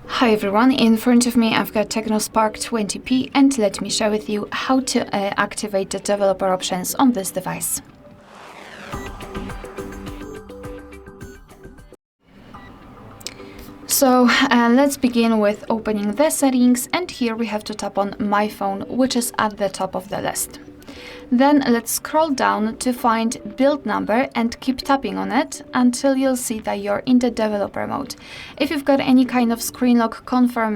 Hi everyone, in front of me I've got TECNO Spark 20p and let me share with you how to activate the developer options on this device. So let's begin with opening the settings, and here we have to tap on My Phone, which is at the top of the list. Then let's scroll down to find build number and keep tapping on it until you'll see that you're in the developer mode. If you've got any kind of screen lock, confirm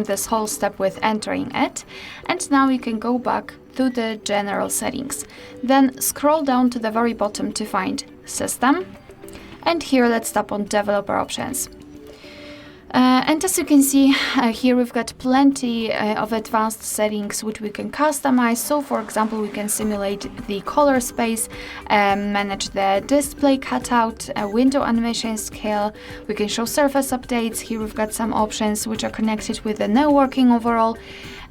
this whole step with entering it. And now you can go back to the general settings. Then scroll down to the very bottom to find System. And here let's tap on Developer Options. And as you can see, here we've got plenty of advanced settings which we can customize. So for example, we can simulate the color space, manage the display cutout, window animation scale. We can show surface updates. Here we've got some options which are connected with the networking overall.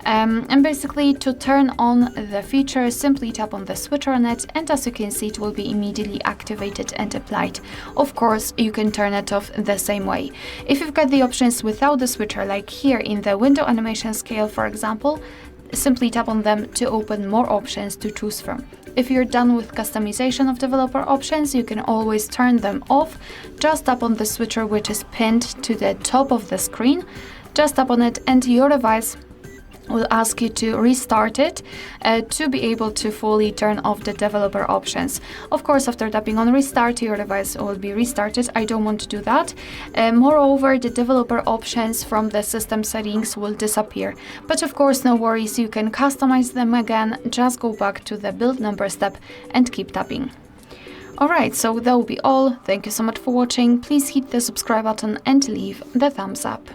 And basically, to turn on the feature, simply tap on the switcher on it, and as you can see, it will be immediately activated and applied. Of course, you can turn it off the same way. If you've got the options without the switcher, like here in the window animation scale, for example, simply tap on them to open more options to choose from. If you're done with customization of developer options, you can always turn them off. Just tap on the switcher which is pinned to the top of the screen. Just tap on it and your device will ask you to restart it to be able to fully turn off the developer options. Of course, after tapping on restart, your device will be restarted. I don't want to do that. Moreover, the developer options from the system settings will disappear. But of course, no worries, you can customize them again. Just go back to the build number step and keep tapping. Alright, so that will be all. Thank you so much for watching. Please hit the subscribe button and leave the thumbs up.